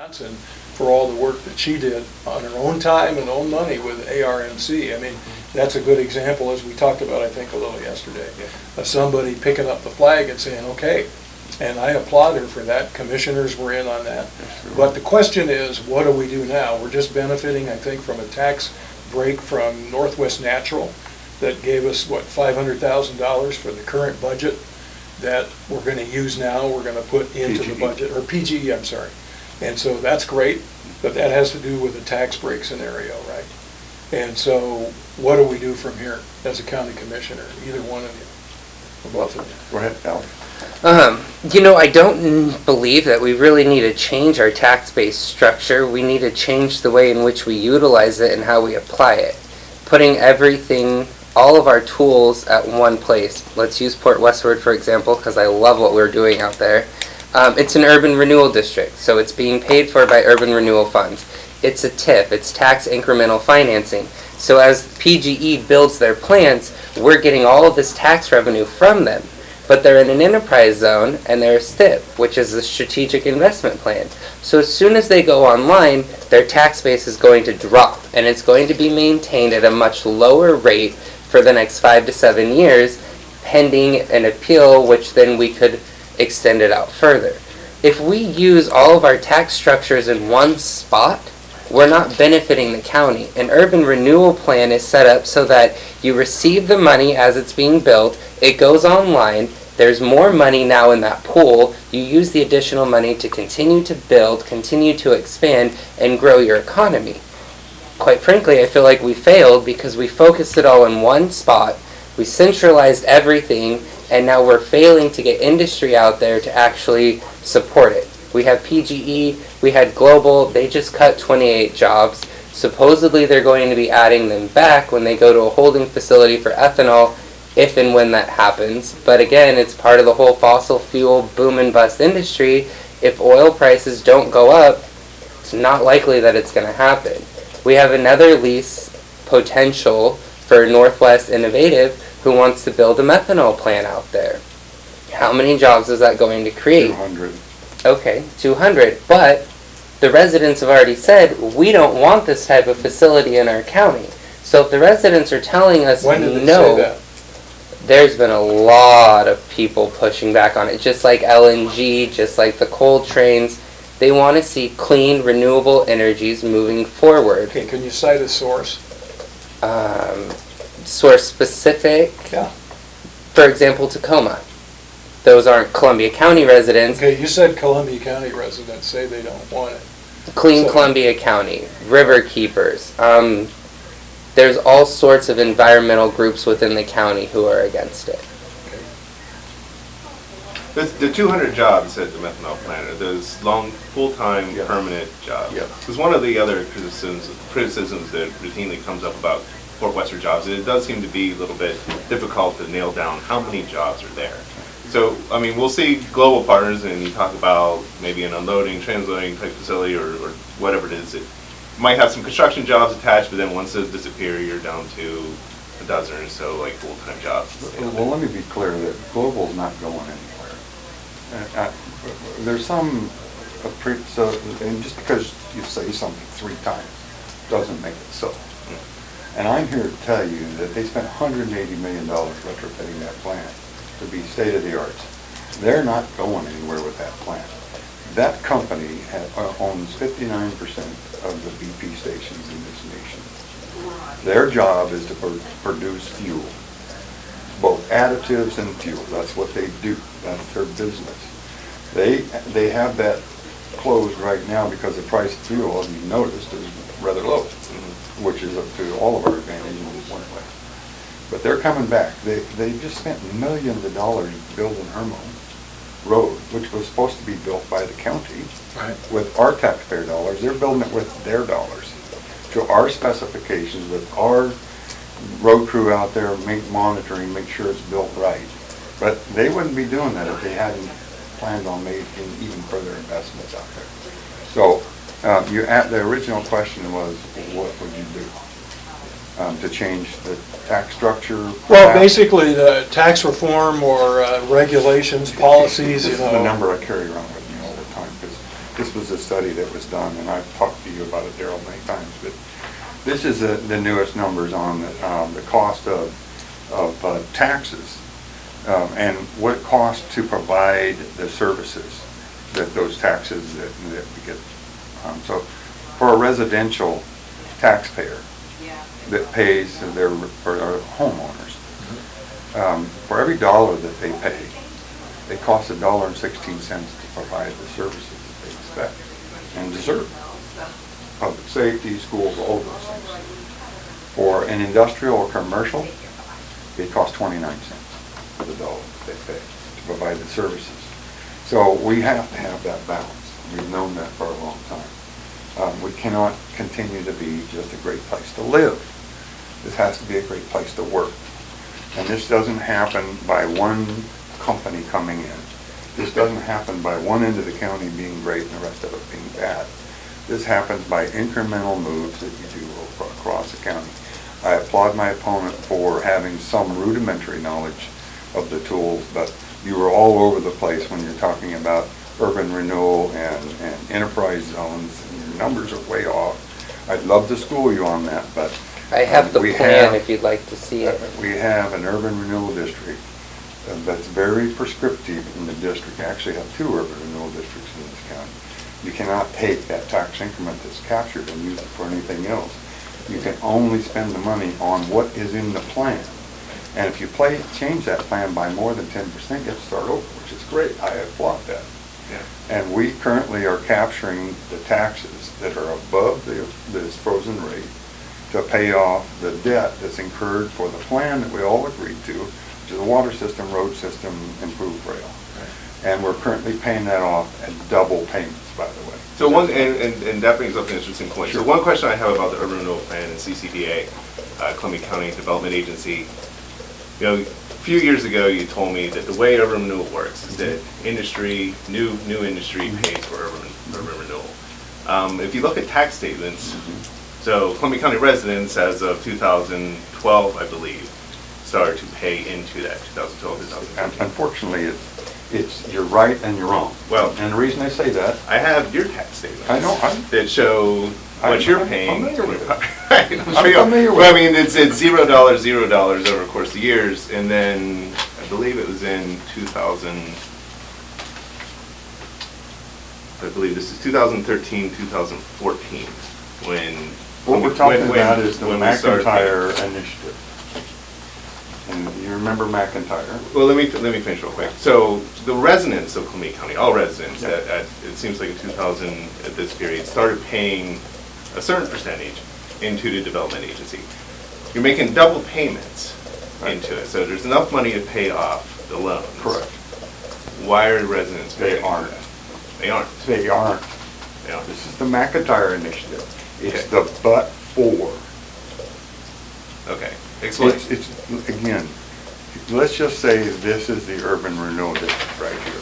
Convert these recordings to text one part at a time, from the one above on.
Johnson for all the work that she did on her own time and own money with ARMC. I mean, that's a good example, as we talked about, I think, a little yesterday, of somebody picking up the flag and saying, okay, and I applaud her for that. Commissioners were in on that. But the question is, what do we do now? We're just benefiting, I think, from a tax break from Northwest Natural that gave us, what, $500,000 for the current budget that we're going to use now, we're going to put into the budget, or PGE, I'm sorry. And so that's great, but that has to do with the tax break scenario, right? And so what do we do from here as a county commissioner, either one of you, or both of you? Go ahead, Al. I don't believe that we really need to change our tax-based structure. We need to change the way in which we utilize it and how we apply it. Putting everything, all of our tools at one place. Let's use Port Westward, for example, because I love what we're doing out there. It's an urban renewal district, so it's being paid for by urban renewal funds. It's a TIF, it's tax incremental financing. So as PGE builds their plants, we're getting all of this tax revenue from them. But they're in an enterprise zone, and they're a STIP, which is a strategic investment plan. So as soon as they go online, their tax base is going to drop, and it's going to be maintained at a much lower rate for the next 5 to 7 years, pending an appeal, which then we could extend it out further. If we use all of our tax structures in one spot, we're not benefiting the county. An urban renewal plan is set up so that you receive the money as it's being built, it goes online, there's more money now in that pool, you use the additional money to continue to build, continue to expand, and grow your economy. Quite frankly, I feel like we failed because we focused it all in one spot, we centralized everything, and now we're failing to get industry out there to actually support it. We have PGE, we had Global, they just cut 28 jobs. Supposedly they're going to be adding them back when they go to a holding facility for ethanol, if and when that happens. But again, it's part of the whole fossil fuel boom and bust industry. If oil prices don't go up, it's not likely that it's going to happen. We have another lease potential for Northwest Innovative who wants to build a methanol plant out there. How many jobs is that going to create? 200. Okay, 200. But the residents have already said, we don't want this type of facility in our county. So if the residents are telling us When did they no, say that? there's been a lot of people pushing back on it, just like LNG, just like the coal trains. They want to see clean, renewable energies moving forward. Okay, can you cite a source? Source specific, Yeah. for example, Tacoma. Those aren't Columbia County residents. Okay, you said Columbia County residents say they don't want it. Clean So- Columbia County, River Keepers. There's all sorts of environmental groups within the county who are against it. The 200 jobs at the methanol plant are those long, full-time, Yes. permanent jobs. Yep. Because one of the other criticisms that routinely comes up about Port Westward jobs, is it does seem to be a little bit difficult to nail down how many jobs are there. So, I mean, we'll see global partners and you talk about maybe an unloading, transloading type facility or whatever it is. It might have some construction jobs attached, but then once those disappear, you're down to a dozen or so like full-time jobs. Well, let me be clear that Global's not going anywhere. There's some, and just because you say something 3 times doesn't make it so. And I'm here to tell you that they spent $180 million retrofitting that plant to be state-of-the-art. They're not going anywhere with that plant. That company owns 59% of the BP stations in this nation. Their job is to produce fuel, both additives and fuel. That's what they do. That's their business. They have that closed right now because the price of fuel, as you noticed, is rather low, which is up to all of our advantage in one way. But they're coming back. They just spent millions of dollars building Hermon Road, which was supposed to be built by the county with our taxpayer dollars. They're building it with their dollars to our specifications, with our road crew out there monitoring, make sure it's built right. But they wouldn't be doing that if they hadn't planned on making even further investments out there. So the original question was, what would you do to change the tax structure? Well, basically, the tax reform or regulations, policies, This is the number I carry around with me all the time, because this was a study that was done, and I've talked to you about it, Daryl, many times, but this is the newest numbers on the cost of taxes and what it costs to provide the services that those taxes that we get. So for a residential taxpayer that pays for our homeowners, for every dollar that they pay, it costs $1.16 to provide the services that they expect and deserve. Public safety, schools, all those things. For an industrial or commercial, it costs 29 cents for the dollar that they pay to provide the services. So we have to have that balance. We've known that for a long time. We cannot continue to be just a great place to live. This has to be a great place to work. And this doesn't happen by one company coming in. This doesn't happen by one end of the county being great and the rest of it being bad. This happens by incremental moves that you do across the county. I applaud my opponent for having some rudimentary knowledge of the tools, but you were all over the place when you're talking about urban renewal and enterprise zones, and your numbers are way off. I'd love to school you on that, but I have the plan if you'd like to see it. We have an urban renewal district that's very prescriptive in the district. I actually have 2 urban renewal districts in this county. You cannot take that tax increment that's captured and use it for anything else. You can only spend the money on what is in the plan. And if you change that plan by more than 10%, you have to start over, which is great. I applaud that. Yeah. And we currently are capturing the taxes that are above this frozen rate to pay off the debt that's incurred for the plan that we all agreed to, which is the water system, road system, improved rail. Right. And we're currently paying that off at double payments, by the way. So one, and that brings up an interesting point. Sure. So one question I have about the urban renewal plan and CCDA, Columbia County Development Agency. You know, a few years ago you told me that the way urban renewal works is that industry, new industry pays for urban renewal. If you look at tax statements, so Columbia County residents as of 2012, I believe, started to pay into that 2012, 2013. Unfortunately, you're right and you're wrong. Well, and the reason I say that, I have your tax statements. I know that show what you're paying. I'm familiar with it. I'm familiar with it. Well, I mean, it's $0, $0 over the course of years, and then I believe it was in 2000. I believe this is 2013, 2014 when. What we're talking about is the McIntyre initiative. And you remember McIntyre? Well, let me finish real quick. So the residents of Columbia County, all residents, it seems like in 2000 at this period, started paying a certain percentage into the development agency. You're making double payments into it, so there's enough money to pay off the loans. Correct. Why are residents paying? They aren't. They aren't. They aren't. They aren't. This is the McIntyre initiative. It's Okay. the but for. Okay. Explain. It's again, let's just say this is the urban renewal district right here,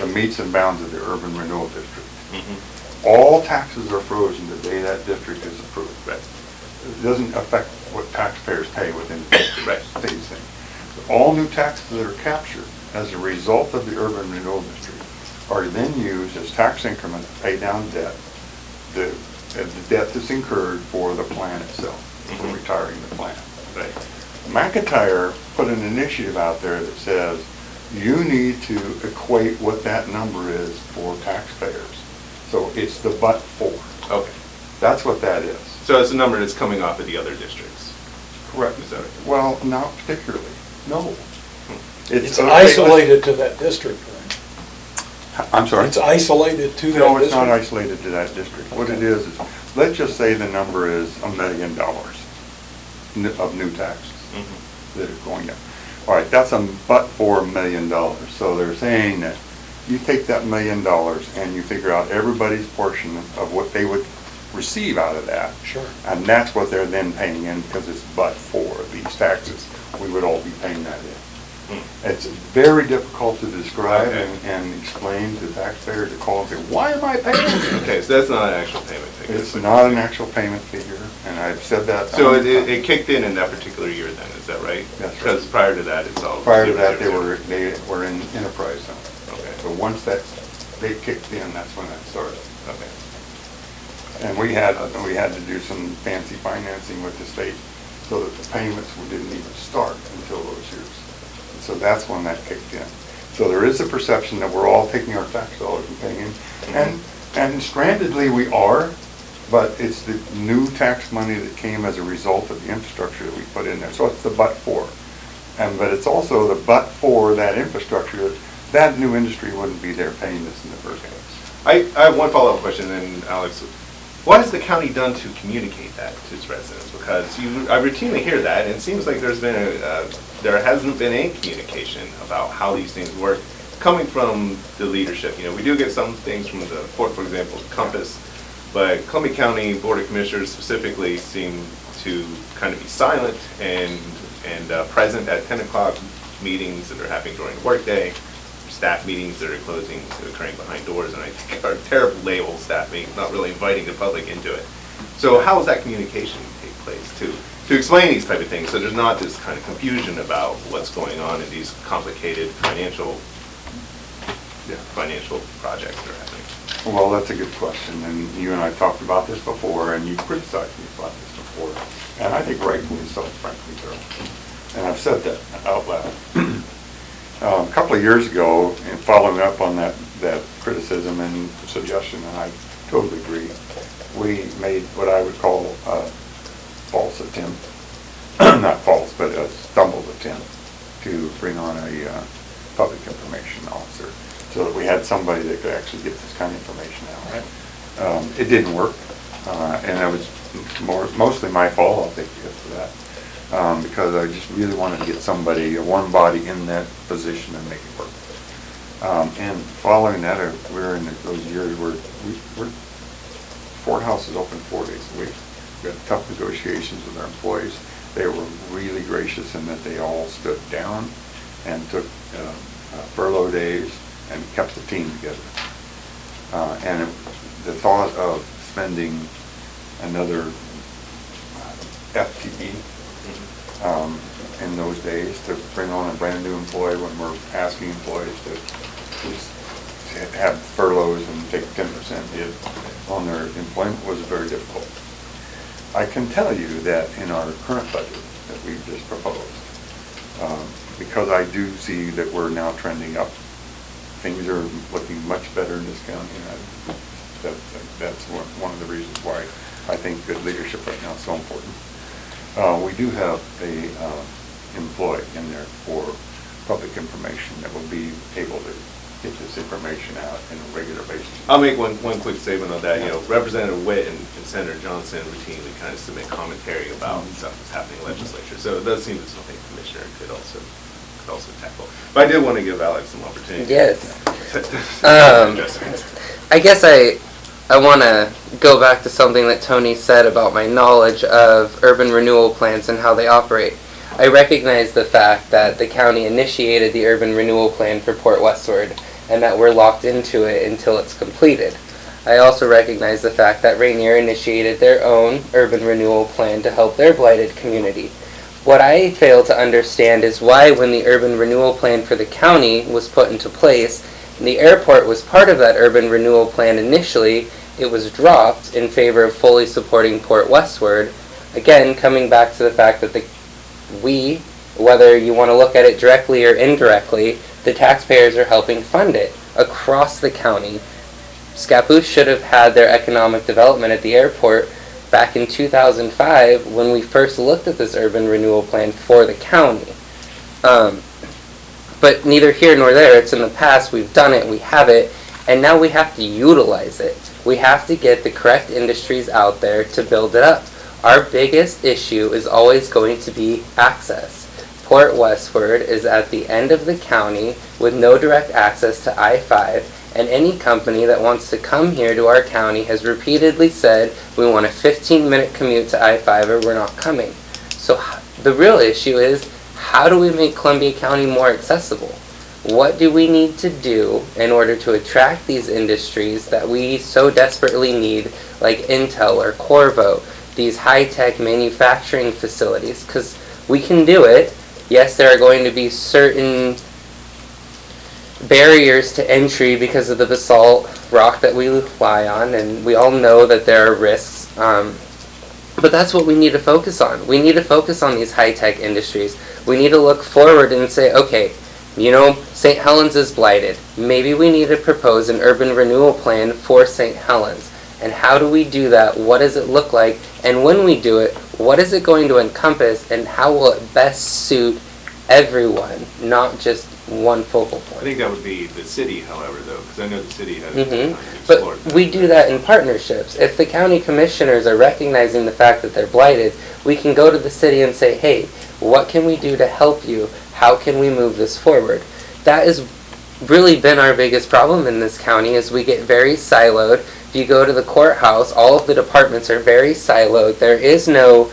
the meets and bounds of the urban renewal district. Mm-hmm. All taxes are frozen the day that district is approved. Right. It doesn't affect what taxpayers pay within the district. Right. Stays the same. All new taxes that are captured as a result of the urban renewal district are then used as tax increments to pay down debt, the debt that's incurred for the plan itself, for retiring the plan. Right. McIntyre put an initiative out there that says you need to equate what that number is for taxpayers. So it's the but for. Okay. That's what that is. So it's a number that's coming off of the other districts. Correct. Is that right? Well, not particularly. No. It's isolated to that district, right? I'm sorry? It's isolated to that district? No, it's not isolated to that district. What it is, let's just say the number is $1 million of new taxes that are going up. All right, that's but for $1 million. So they're saying that you take that $1 million and you figure out everybody's portion of what they would receive out of that. Sure. And that's what they're then paying in because it's but for these taxes. We would all be paying that in. It's very difficult to describe and explain to taxpayers to call and say, why am I paying this? Okay, so that's not an actual payment figure. It's not an actual payment figure, and I've said that. So it kicked in that particular year then, is that right? That's right. Because prior to that, it's all. Prior to that, 0, 0, 0. they were in enterprise zone. Okay. So once they kicked in, that's when that started. Okay. And we had to do some fancy financing with the state so that the payments didn't even start until those years. And so that's when that kicked in. So there is a perception that we're all taking our tax dollars and paying in. And strandedly we are, but it's the new tax money that came as a result of the infrastructure that we put in there. So it's the but for. But it's also the but for that infrastructure, that new industry wouldn't be there paying this in the first place. I have one follow-up question then, Alex. What has the county done to communicate that to its residents? Because I routinely hear that, and it seems like there hasn't been any communication about how these things work coming from the leadership. You know, we do get some things from the Fort, for example, Compass, but Columbia County Board of Commissioners specifically seem to kind of be silent and present at 10 o'clock meetings that are happening during the workday, staff meetings that are occurring behind doors, and I think are terrible label staff meetings, not really inviting the public into it. So how does that communication take place to explain these type of things so there's not this kind of confusion about what's going on in these complicated financial projects that are happening? Well, that's a good question, and you and I talked about this before, and you criticized me about this before, and I think rightfully so, frankly, Carol. And I've said that out loud. A couple of years ago, and following up on that criticism and suggestion, and I totally agree, we made what I would call a false attempt, not false, but a stumbled attempt to bring on a public information officer so that we had somebody that could actually get this kind of information out. It didn't work, and it was mostly my fault, I'll take the hit for that. Because I just really wanted to get somebody, one body in that position and make it work. And following that, we're in those years where Fort House is open 4 days a week. We had tough negotiations with our employees. They were really gracious in that they all stood down and took furlough days and kept the team together. And the thought of spending another FTE in those days to bring on a brand new employee when we're asking employees to just have furloughs and take 10% hit on their employment was very difficult. I can tell you that in our current budget that we've just proposed, because I do see that we're now trending up, things are looking much better in this county, and that's one of the reasons why I think good leadership right now is so important. We do have a employee in there for public information that will be able to get this information out on a regular basis. I'll make one quick statement on that. You know, Representative Witt and Senator Johnson routinely kind of submit commentary about stuff that's happening in the legislature. So it does seem that something the commissioner could also tackle. But I did want to give Alex some opportunity. Yes. I guess I want to go back to something that Tony said about my knowledge of urban renewal plans and how they operate. I recognize the fact that the county initiated the urban renewal plan for Port Westward and that we're locked into it until it's completed. I also recognize the fact that Rainier initiated their own urban renewal plan to help their blighted community. What I fail to understand is why, when the urban renewal plan for the county was put into place and the airport was part of that urban renewal plan initially, it was dropped in favor of fully supporting Port Westward. Again, coming back to the fact that whether you want to look at it directly or indirectly, the taxpayers are helping fund it across the county. Scappoose should have had their economic development at the airport back in 2005 when we first looked at this urban renewal plan for the county. But neither here nor there. It's in the past. We've done it. We have it. And now we have to utilize it. We have to get the correct industries out there to build it up. Our biggest issue is always going to be access. Port Westward is at the end of the county with no direct access to I-5, and any company that wants to come here to our county has repeatedly said, we want a 15-minute commute to I-5 or we're not coming. So the real issue is, how do we make Columbia County more accessible? What do we need to do in order to attract these industries that we so desperately need, like Intel or Corvo, these high-tech manufacturing facilities? Because we can do it. Yes, there are going to be certain barriers to entry because of the basalt rock that we lie on, and we all know that there are risks. But that's what we need to focus on. We need to focus on these high-tech industries. We need to look forward and say, okay, St. Helens is blighted. Maybe we need to propose an urban renewal plan for St. Helens. And how do we do that? What does it look like? And when we do it, what is it going to encompass, and how will it best suit everyone, not just one focal point? I think that would be the city, however, though, because I know the city has But we do that in partnerships. If the county commissioners are recognizing the fact that they're blighted, we can go to the city and say, hey, what can we do to help you? How can we move this forward? That has really been our biggest problem in this county, is we get very siloed. If you go to the courthouse, all of the departments are very siloed. There is no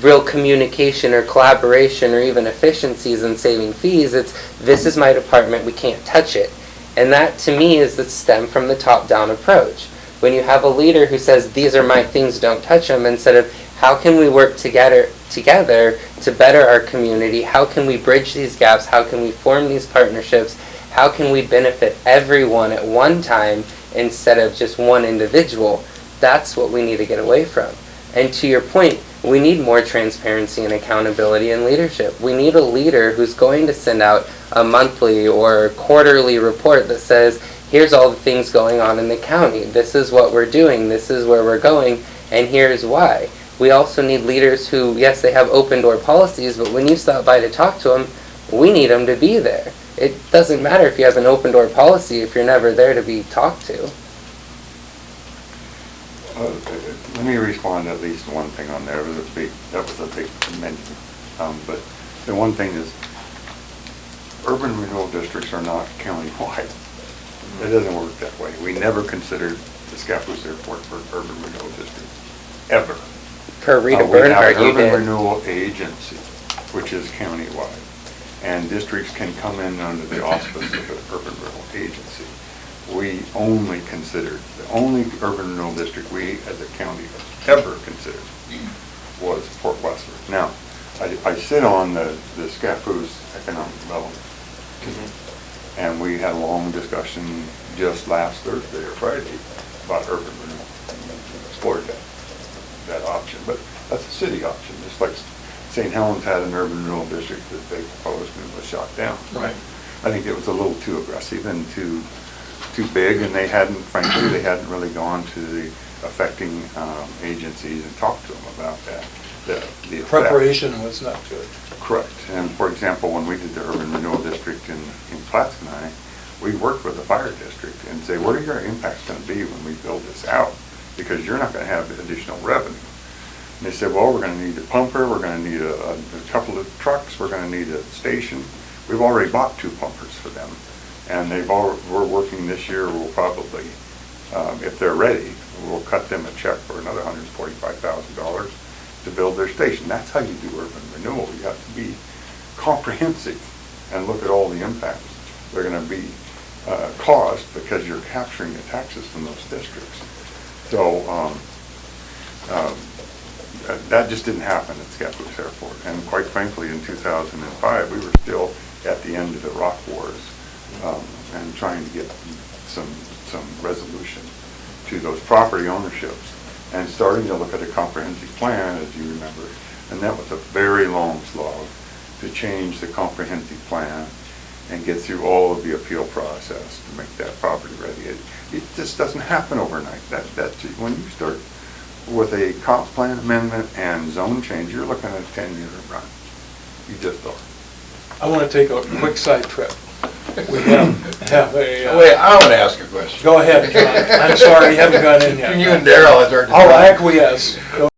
real communication or collaboration or even efficiencies in saving fees. It's, this is my department, we can't touch it. And that, to me, is the stem from the top-down approach. When you have a leader who says, these are my things, don't touch them, instead of, how can we work together to better our community? How can we bridge these gaps? How can we form these partnerships? How can we benefit everyone at one time instead of just one individual? That's what we need to get away from. And to your point, we need more transparency and accountability and leadership. We need a leader who's going to send out a monthly or quarterly report that says, here's all the things going on in the county. This is what we're doing. This is where we're going. And here's why. We also need leaders who, yes, they have open door policies, but when you stop by to talk to them, we need them to be there. It doesn't matter if you have an open door policy if you're never there to be talked to. Let me respond to at least one thing on there. That was a big mention. But the one thing is, urban renewal districts are not county-wide. It doesn't work that way. We never considered the Scappoose Airport for urban renewal district, ever. Per Rita We have Bernhardt, an you urban did. renewal agency, which is county-wide. And districts can come in under the auspice of an urban renewal agency. We only considered, the only urban renewal district we as a county ever considered was Port Westward. Now, I sit on the Scappoose Economic Development Committee, and we had a long discussion just last Thursday or Friday about urban renewal. We explored that option, but that's a city option, just like St. Helens had an urban renewal district that they proposed and was shot down. Right. I think it was a little too aggressive and too big, and frankly, they hadn't really gone to the affecting agencies and talked to them about that. The effect. Preparation was not good. Correct. And for example, when we did the urban renewal district in Plattsburgh, we worked with the fire district and say, what are your impacts going to be when we build this out? Because you're not going to have additional revenue. And they said, well, we're going to need a pumper, we're going to need a couple of trucks, we're going to need a station. We've already bought 2 pumpers for them. And we're working this year, we'll probably, if they're ready, we'll cut them a check for another $145,000 to build their station. That's how you do urban renewal. You have to be comprehensive and look at all the impacts they're going to be caused because you're capturing the taxes from those districts. So that just didn't happen at Scappoose Airport. And quite frankly, in 2005, we were still at the end of the rock wars and trying to get some resolution to those property ownerships and starting to look at a comprehensive plan, as you remember. And that was a very long slog to change the comprehensive plan and get through all of the appeal process to make that property ready. It just doesn't happen overnight. When you start with a comp plan amendment and zone change, you're looking at a 10-year run. You just are. I want to take a quick side trip. We have a... Wait, I want to ask a question. Go ahead, John. I'm sorry, you haven't got in yet. You and Daryl, I started. I'll acquiesce. Go